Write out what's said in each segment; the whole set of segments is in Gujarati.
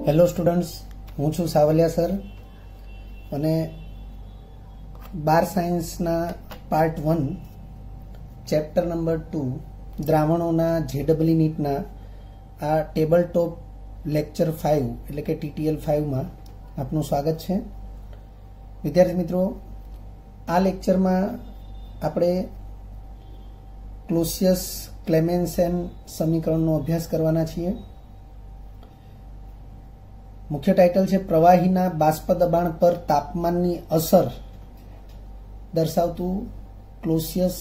હેલો સ્ટુડન્ટ્સ, હું છું સાવલિયા સર અને 12 સાયન્સના પાર્ટ 1 ચેપ્ટર નંબર 2 દ્રાવણોના જેડબલી નીટના આ ટેબલ ટોપ લેક્ચર 5 એટલે કે TTL 5માં આપનું સ્વાગત છે. વિદ્યાર્થી મિત્રો, આ લેક્ચરમાં આપણે ક્લોસિયસ ક્લેમેન્સેન સમીકરણનો અભ્યાસ કરવાના છીએ. મુખ્ય ટાઇટલ છે પ્રવાહીના બાષ્પ દબાણ પર તાપમાનની અસર દર્શાવતું ક્લોસિયસ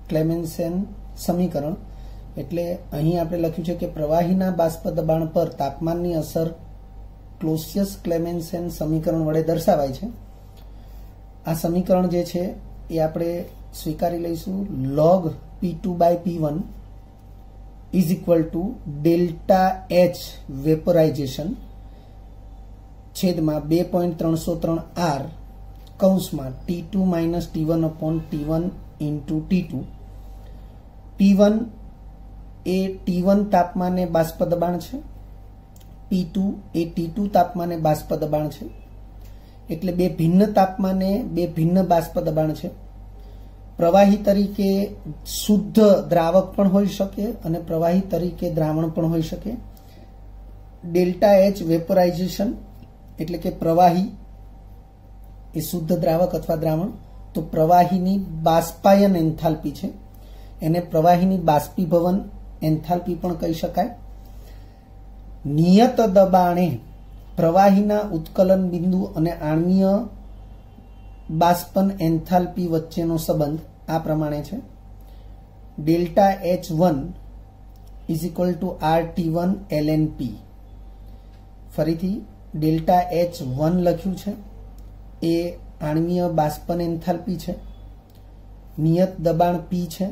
ક્લેમેન્સેન સમીકરણ. એટલે અહીં આપણે લખ્યું છે કે પ્રવાહીના બાષ્પ દબાણ પર તાપમાનની અસર ક્લોસિયસ ક્લેમેન્સેન સમીકરણ વડે દર્શાવાય છે. આ સમીકરણ જે છે એ આપણે સ્વીકારી લઈશું. log P2/P1 is equal to delta H વેપરાઇઝેશન છેદમાં 2.303 R કૌંસમાં T2 - T1 upon T1 into T2. P1 એ T1 તાપમાને બાષ્પ દબાણ છે, P2 એ T2 તાપમાને બાષ્પ દબાણ છે. એટલે બે ભિન્ન તાપમાને બે ભિન્ન બાષ્પ દબાણ છે. પ્રવાહી તરીકે શુદ્ધ દ્રાવક પણ હોઈ શકે અને પ્રવાહી તરીકે દ્રાવણ પણ હોઈ શકે. ડેલ્ટા H વેપરાઇઝેશન એટલે કે પ્રવાહી એ શુદ્ધ દ્રાવક અથવા દ્રાવણ, તો પ્રવાહીની બાષ્પાયન એન્થાલ્પી છે, એને પ્રવાહીની બાષ્પીભવન એન્થાલ્પી પણ કહી શકાય. નિયત દબાણે પ્રવાહીના ઉત્કલન બિંદુ અને આણ્વીય બાષ્પન એન્થાલ્પી વચ્ચેનો સંબંધ આ પ્રમાણે છે. Delta H1 is equal to RT1 ln P. ફરીથી ડેલ્ટા H1 લખ્યું છે, એ આણ્વીય બાષ્પન એન્થાલ્પી છે, નિયત દબાણ P છે,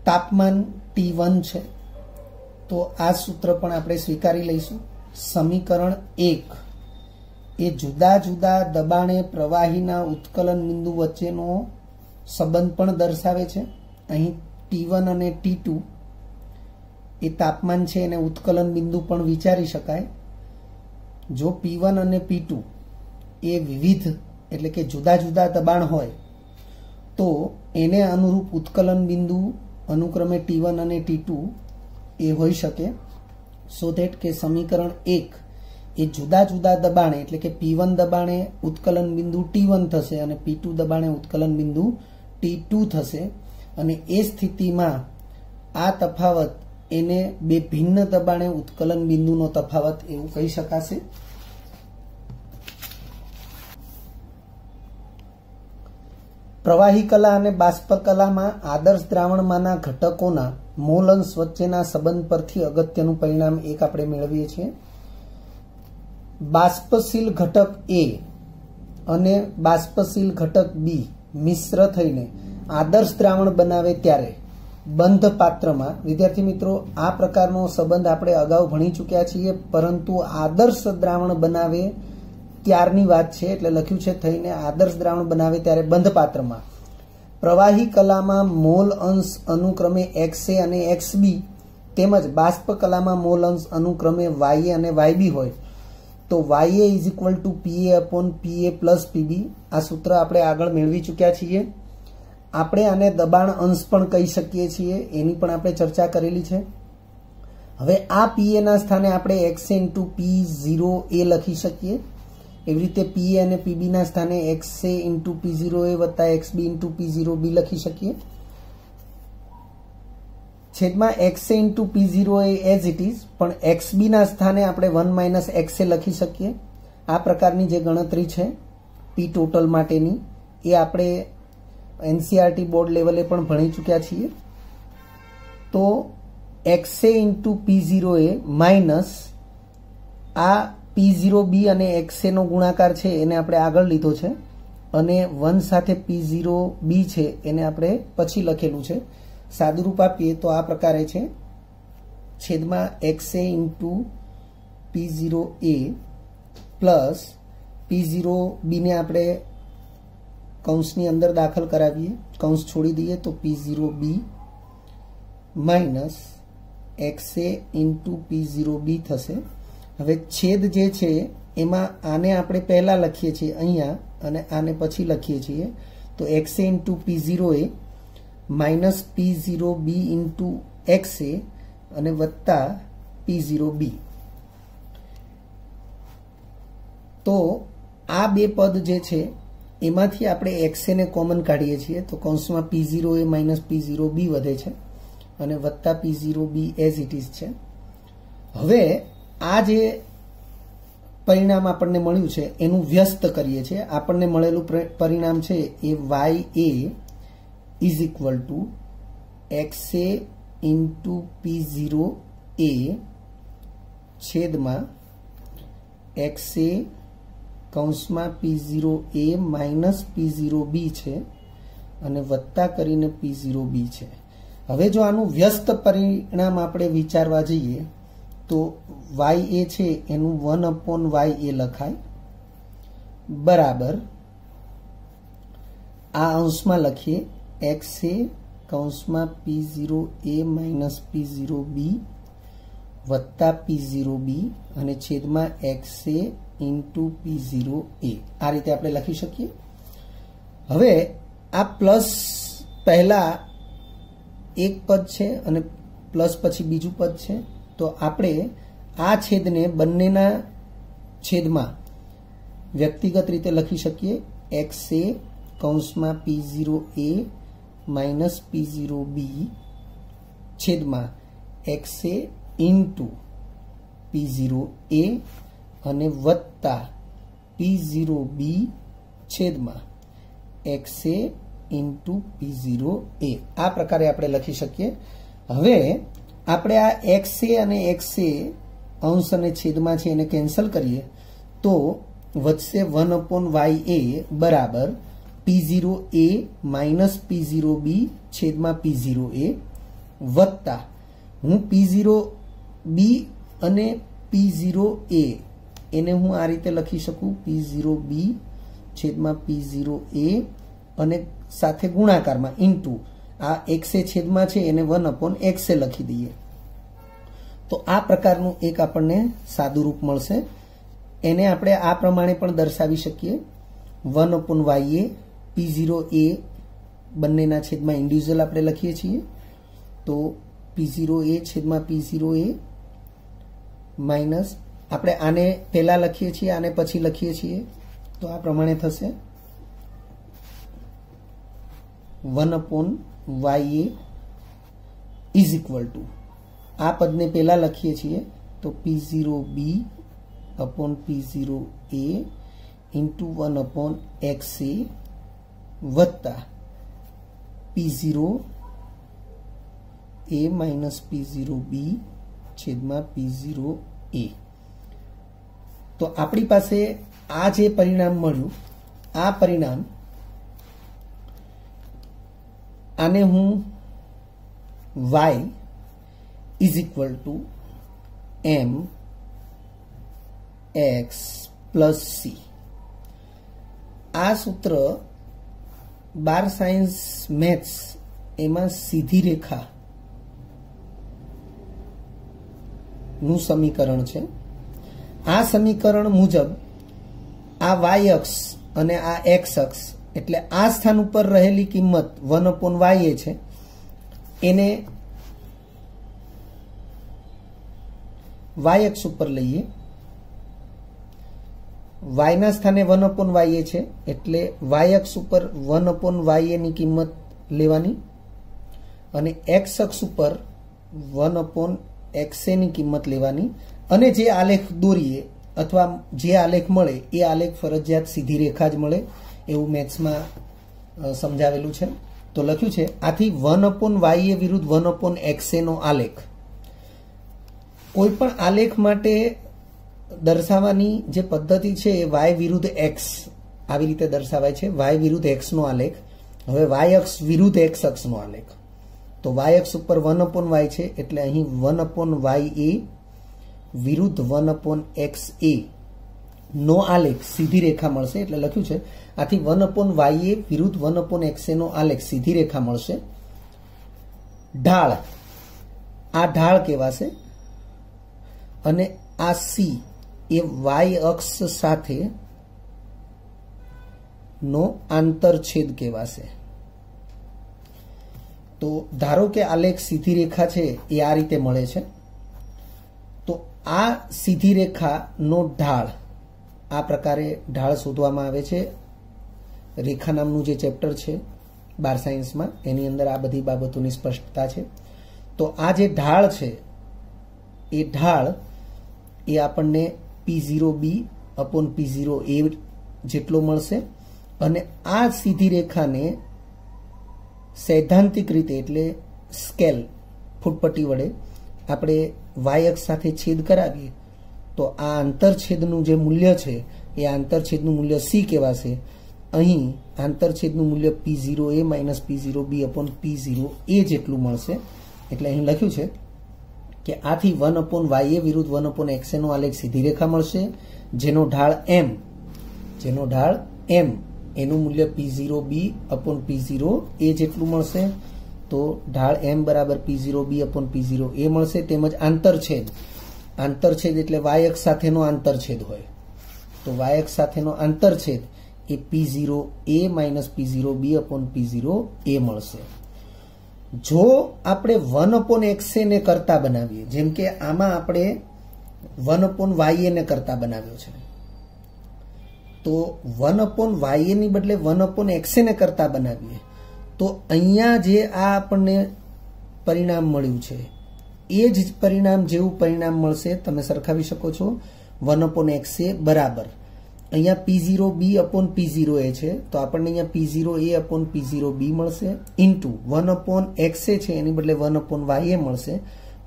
તાપમાન T1 છે. તો આ સૂત્ર પણ આપણે સ્વીકારી લઈશું. સમીકરણ 1 એ જુદા જુદા દબાણે પ્રવાહીના ઉત્કલન બિંદુ વચ્ચેનો સંબંધ પણ દર્શાવે છે. અહીં T1 અને T2 એ તાપમાન છે, એને ઉત્કલન બિંદુ પણ વિચારી શકાય. જો P1 અને P2 એ વિવિધ એટલે કે જુદા જુદા દબાણ હોય તો એને અનુરૂપ ઉત્કલન બિંદુ અનુક્રમે T1 અને T2 એ હોઈ શકે. સો ધેટ કે સમીકરણ 1 એ જુદા જુદા દબાણે એટલે કે P1 દબાણે ઉત્કલન બિંદુ T1 થશે અને P2 દબાણે ઉત્કલન બિંદુ T2 થશે. અને એ સ્થિતિમાં આ તફાવત એને બે ભિન્ન દબાણે ઉત્કલન બિંદુનો તફાવત એવું કહી શકાશે. પ્રવાહી કલા અને બાષ્પ કલામાં આદર્શ દ્રાવણમાંના ઘટકોના મોલ અંશ વચ્ચેના સંબંધ પરથી અગત્યનું પરિણામ એક આપણે મેળવીએ છીએ. બાષ્પશીલ ઘટક A અને બાષ્પશીલ ઘટક B મિશ્ર થઈને આદર્શ દ્રાવણ બનાવે ત્યારે બંધ પાત્રમાં, વિદ્યાર્થી મિત્રો આ પ્રકારનો સંબંધ આપણે અગાઉ ભણી ચૂક્યા છીએ, પરંતુ આદર્શ દ્રાવણ બનાવે ત્યારની વાત છે. એટલે લખ્યું છે થઈને આદર્શ દ્રાવણ બનાવે ત્યારે બંધ પાત્રમાં પ્રવાહી કલામાં મોલ અંશ અનુક્રમે XA અને XB તેમજ બાષ્પ કલામાં મોલ અંશ અનુક્રમે YA અને YB હોય તો YA is equal to PA upon PA plus PB. આ સૂત્ર આપણે આગળ મેળવી ચૂક્યા છીએ. આપણે આને દબાણ અંશ પણ કહી શકીએ છીએ, એની પણ આપણે ચર્ચા કરેલી છે. હવે આ PA ના સ્થાને આપણે XA ઇન્ટુ P0A લખી શકીએ. એવી રીતે PA અને PB ના સ્થાને XA ઇન્ટુ P0A વત્તા XB ઇન્ટુ P0B લખી શકીએ. છેદમાં XA into P0A as it is, પણ XB ના સ્થાને આપણે 1 - XA લખી શકીએ. આ પ્રકારની જે ગણતરી છે P ટોટલ માટેની એ આપણે NCERT બોર્ડ લેવલે પણ ભણી ચૂક્યા છીએ. તો XA ઇન્ટુ P0A માઇનસ આ P0B અને XA નો ગુણાકાર છે એને આપણે આગળ લીધો છે અને 1 સાથે P0B છે એને આપણે પછી લખેલું છે. સાદુરૂપ આપીએ તો આ પ્રકારે છે, છેદમાં XA into P0A plus P0B ને આપણે કૌંસની અંદર દાખલ કરાવીએ, કૌંસ છોડી દઈએ તો P0B minus XA into P0B થશે. હવે છેદ જે છે એમાં આને આપણે પહેલા લખીએ છીએ અહીંયા અને આને પછી લખીએ છીએ. તો XA into P0A minus P0B into XA અને વત્તા P0B. તો આ બે પદ જે છે એમાંથી આપણે XA ને કોમન કાઢીએ છીએ તો કૌંસમાં P0A માઇનસ P0B વધે છે અને વત્તા P0B એઝ ઇટ ઇઝ છે. હવે આ જે પરિણામ આપણને મળ્યું છે એનું વ્યસ્ત કરીએ છીએ. આપણને મળેલું પરિણામ છે એ YA is equal to XA into P0A છેદમાં XA કૌંસમાં P0A માઇનસ P0B છે અને વત્તા કરીને P0B છે. હવે જો આનું વ્યસ્ત પરિણામ આપણે વિચારવા જઈએ તો YA છે એનું 1/YA લખાય બરાબર આ અંશમાં લખીએ XA કૌંસમાં P0A માઇનસ P0B વત્તા P0B અને છેદમાં XA ઇન્ટુ P0A. આ રીતે આપણે લખી શકીએ. હવે આ પ્લસ પહેલા એક પદ છે અને પ્લસ પછી બીજું પદ છે તો આપણે આ છેદને બંનેના છેદમાં વ્યક્તિગત રીતે લખી શકીએ. XA કૌંસમાં P0A માઇનસ P0B છેદમાં XA ઇન્ટુ P0A અને વત્તા P0B છેદમાં XA ઇન્ટુ P0A. આ પ્રકારે આપણે લખી શકીએ. હવે આપણે આ XA અને XA અંશ અને છેદમાં છે એને કેન્સલ કરીએ તો વધશે 1/YA બરાબર P0A માઇનસ P0B છેદમાં P0A વત્તા હું P0B અને P0A એને હું આ રીતે લખી શકું P0B છેદમાં P0A અને સાથે ગુણાકારમાં ઇન્ટુ આ XA છેદમાં છે એને 1/XA લખી દઈએ તો આ પ્રકારનું એક આપણને સાદું રૂપ મળશે. એને આપણે આ પ્રમાણે પણ દર્શાવી શકીએ 1/YA P0A બંનેના છેદમાં ઇન્ડિવિજ્યુઅલ આપણે લખીએ છીએ તો P0A છેદમાં P0A માઇનસ આપણે આને પહેલા લખીએ છીએ આને પછી લખીએ છીએ તો આ પ્રમાણે થશે 1/YA ઇઝ ઇક્વલ ટુ આ પદને પહેલા લખીએ છીએ તો P0B upon P0A into 1/XA વત્તા P0A માઇનસ P0B છેદમાં P0A. તો આપણી પાસે આ જે પરિણામ મળ્યું આ પરિણામ આને હું Y is equal to M X plus C. આ સૂત્ર 12 સાયન્સ મેથ્સ એમાં સીધી રેખા નું સમીકરણ છે. આ સમીકરણ મુજબ આ y અક્ષ અને આ x અક્ષ એટલે આ સ્થાન ઉપર રહેલી કિંમત 1/YA છે એને y અક્ષ ઉપર લઈએ. y ના સ્થાને 1/YA છે એટલે y અક્ષ ઉપર 1/YA ની કિંમત લેવાની અને x અક્ષ ઉપર 1/XA ની કિંમત લેવાની અને જે આલેખ દોરીએ અથવા જે આલેખ મળે એ આલેખ ફરજિયાત સીધી રેખા જ મળે એવું મેથ્સમાં સમજાવેલું છે. તો લખ્યું છે આથી 1/YA વિરુદ્ધ 1/XA નો આલેખ. કોઈ પણ આલેખ માટે દર્શાવવાની જે પદ્ધતિ છે એ y વિરુદ્ધ x આવી રીતે દર્શાવાય છે. y વિરુદ્ધ x નો આલેખ. હવે y અક્ષ વિરુદ્ધ x અક્ષનો આલેખ તો y અક્ષ ઉપર 1/y છે એટલે અહીં 1/YA વિરુદ્ધ 1/XA નો આલેખ સીધી રેખા મળશે એટલે લખ્યું છે આથી 1/YA વિરુદ્ધ 1/XA નો આલેખ સીધી રેખા મળશે. ઢાળ આ ઢાળ કહેવાશે અને આ સી એ વાય અક્ષ સાથે નો આંતરછેદ કહેવાશે. તો ધારો કે આલેખ સીધી રેખા છે એ આ રીતે મળે છે. તો આ સીધી રેખાનો ઢાળ આ પ્રકારે ઢાળ શોધવામાં આવે છે. રેખા નામનું જે ચેપ્ટર છે 12 સાયન્સમાં એની અંદર આ બધી બાબતોની સ્પષ્ટતા છે. તો આ જે ઢાળ છે એ ઢાળ એ આપણને P0B અપોન P0A જેટલો મળશે અને આ સીધી રેખાને સૈદ્ધાંતિક રીતે એટલે સ્કેલ ફૂટપટ્ટી વડે આપણે વાય અક્ષ સાથે છેદ કરાવીએ તો આ આંતરછેદનું જે મૂલ્ય છે એ આંતરછેદનું મૂલ્ય C કહેવાશે. અહીં આંતરછેદનું મૂલ્ય P0A minus P0B upon P0A જેટલું મળશે. એટલે અહીં લખ્યું છે કે આથી 1 અપોન YA વિરુદ્ધ 1 અપોન XA નો આલેખ સીધી રેખા મળશે જેનો ઢાળ M એનું મૂલ્ય P0B અપોન P0A જેટલું મળશે. તો ઢાળ M બરાબર P0B અપોન P0A મળશે. તેમજ આંતરછેદ એટલે y અક્ષ સાથેનો આંતરછેદ હોય તો y અક્ષ સાથેનો આંતરછેદ એ P0A minus P0B upon P0A મળશે. જો આપણે 1 અપોન XA ને કરતા બનાવીએ, જેમ કે આમાં આપણે 1 અપોન YA ને કરતા બનાવ્યો છે, તો 1 અપોન YA ની બદલે 1 અપોન XA ને કરતા બનાવીએ તો અહીંયા જે આ આપણને પરિણામ મળ્યું છે એ જ પરિણામ જેવું પરિણામ મળશે. તમે સરખાવી શકો છો. 1 અપોન XA બરાબર અહીંયા P0B અપોન P0A છે તો આપણને અહીંયા P0A અપોન P0B મળશે ઇન્ટુ 1 અપોન XA છે એની બદલે 1 અપોન YA મળશે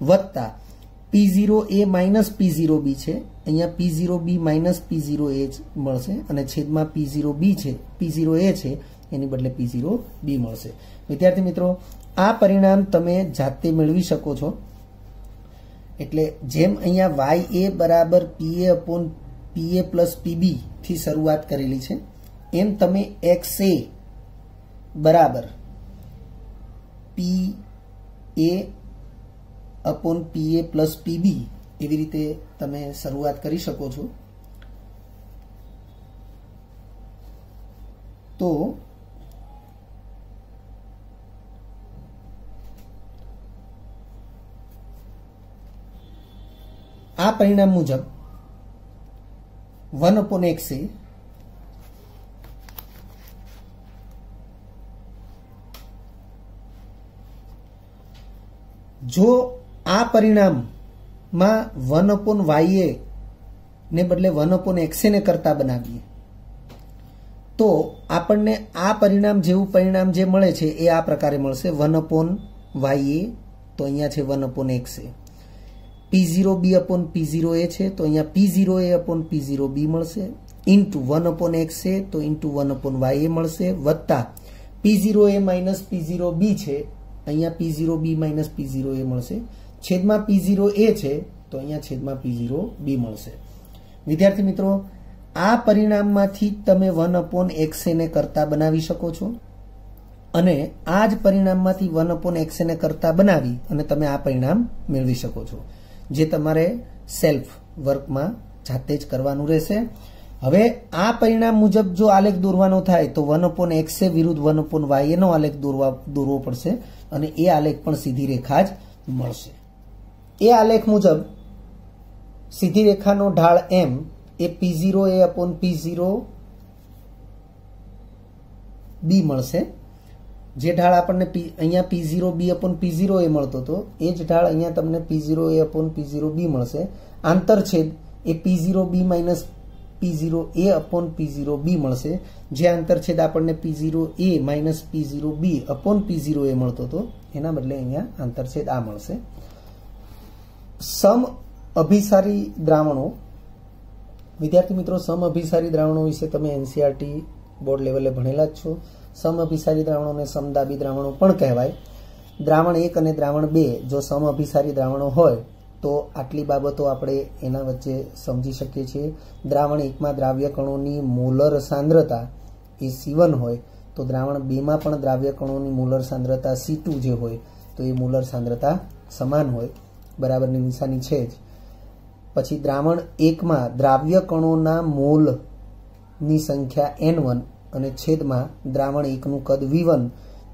વત્તા P0A માઇનસ P0B છે અહીંયા P0B માઇનસ P0A મળશે અને છેદમાં P0B છે P0A છે એની બદલે P0B મળશે. વિદ્યાર્થી મિત્રો, આ પરિણામ તમે જાતે મેળવી શકો છો. એટલે જેમ અહીંયા YA બરાબર PA upon PA plus PB થી શરૂઆત કરેલી છે એમ તમે XA બરાબર PA upon PA plus PB એવી રીતે તમે શરૂઆત કરી શકો છો. તો આ પરિણામ મુજબ 1 અપોન XA જો આ પરિણામમાં 1 અપોન YA ને બદલે 1 અપોન XA ને કરતા બનાવીએ તો આપણને આ પરિણામ જેવું પરિણામ જે મળે છે એ આ પ્રકારે મળશે. 1 અપોન YA તો અહીંયા છે 1 upon XA. P0B upon P0A છે તો અહીંયા P0A અપોન P0B મળશે ઇન્ટુ 1 અપોન XA તો ઇન્ટુ 1 અપોન YA મળશે વત્તા P0A માઇનસ P0B છે અહીંયા P0B માઇનસ P0A મળશે છેદમાં P0A છે તો અહીંયા છેદમાં P0B મળશે. વિદ્યાર્થી મિત્રો, આ પરિણામમાંથી તમે 1 અપોન XA ને કરતા બનાવી શકો છો અને આ જ પરિણામમાંથી 1 અપોન XA ને કરતા બનાવી અને તમે આ પરિણામ મેળવી શકો છો, જે તમારે સેલ્ફ વર્કમાં જાતે જ કરવાનું રહેશે. હવે આ પરિણામ મુજબ જો આલેખ દોરવાનો થાય તો 1 અપોન XA વિરુદ્ધ 1 અપોન YA નો આલેખ દોરવો પડશે અને એ આલેખ પણ સીધી રેખા જ મળશે. એ આલેખ મુજબ સીધી રેખાનો ઢાળ M એ P0A અપોન P0B મળશે. જે ઢાળ આપણને અહીંયા P0B અપોન P0A મળતો હતો એ જ ઢાળ અહીંયા તમને P0A અપોન P0B મળશે. આંતરછેદ એ P0B minus P0A upon P0B મળશે. જે આંતરછેદ આપણને P0A minus P0B upon P0A મળતો હતો એના બદલે અહીંયા આંતરછેદ આ મળશે. સમ અભિસારી દ્રાવણો. વિદ્યાર્થી મિત્રો, સમ અભિસારી દ્રાવણો વિશે તમે NCERT બોર્ડ લેવલે ભણેલા જ છો. સમ અભિસારી દ્રાવણોને સમદાબી દ્રાવણો પણ કહેવાય. દ્રાવણ 1 અને દ્રાવણ 2 જો સમ અભિસારી દ્રાવણો હોય તો આટલી બાબતો આપણે એના વચ્ચે સમજી શકીએ છીએ. દ્રાવણ 1માં દ્રાવ્ય કણોની મોલર સાંદ્રતા એ C1 હોય તો દ્રાવણ 2માં પણ દ્રાવ્ય કણોની મોલર સાંદ્રતા C2 જે હોય તો એ મોલર સાંદ્રતા સમાન હોય, બરાબરની નિશાની છે જ. પછી દ્રાવણ 1 માં દ્રાવ્ય કણોના મોલની સંખ્યા n1 અને છેદમાં દ્રાવણ 1 નું કદ v1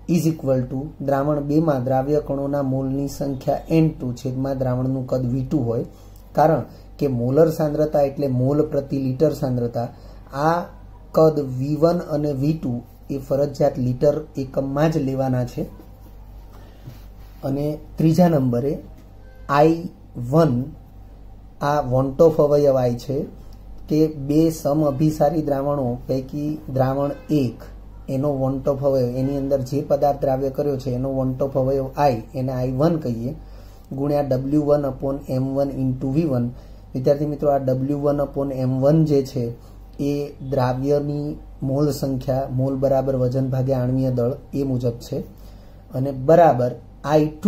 ઇઝ ઇક્વલ ટુ દ્રાવણ 2 માં દ્રાવ્ય કણોના મોલની સંખ્યા n2 છેદમાં દ્રાવણનું કદ v2 હોય. કારણ કે મોલર સાંદ્રતા એટલે મોલ પ્રતિ લિટર સાંદ્રતા. આ કદ v1 અને v2 એ ફરજિયાત લિટર એકમમાં જ લેવાના છે. અને ત્રીજા નંબરે I1 આ વોન્ટ ઓફ અવયવ I છે કે બે સમઅભિસારી દ્રાવણો પૈકી દ્રાવણ 1 એનો વોન્ટ ઓફ અવયવ, એની અંદર જે પદાર્થ દ્રાવ્ય કર્યો છે એનો વોન્ટ ઓફ અવયવ I, એને I1 કહીએ, ગુણ્યા W1/m1 ઇન્ટુ V1. વિદ્યાર્થી મિત્રો, આ W1/m1 જે છે એ દ્રાવ્યની મોલ સંખ્યા, મોલ બરાબર વજન ભાગ્યા આણ્વીય દળ એ મુજબ છે. અને બરાબર I2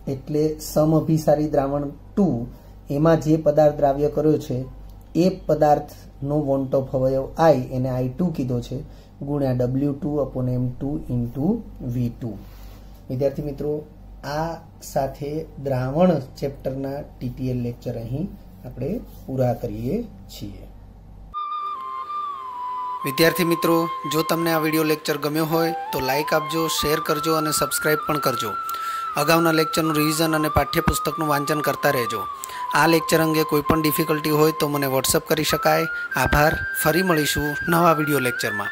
એટલે સમઅભિસારી દ્રાવણ 2, એમાં જે પદાર્થ દ્રાવ્ય કર્યો છે એ પદાર્થનો વોન્ટ ઓફ અવયવ I, એને I2 કીધો છે, ગુણ્યા W2/m2 ઇન્ટુ V2. વિદ્યાર્થી મિત્રો, આ સાથે દ્રાવણ ચેપ્ટરના TTL લેક્ચર અહીં આપણે પૂરા કરીએ છીએ. વિદ્યાર્થી મિત્રો, જો તમને આ વિડીયો લેક્ચર ગમ્યો હોય તો લાઇક આપજો, શેર કરજો અને સબસ્ક્રાઇબ પણ કરજો. અગાઉના લેક્ચરનું રિવિઝન અને પાઠ્યપુસ્તકનું વાંચન કરતા રહેજો. આ લેક્ચર અંગે કોઈ પણ ડિફિકલ્ટી હોય તો મને વોટ્સઅપ કરી શકાય. આભાર. ફરી મળીશું નવા વિડીયો લેક્ચરમાં.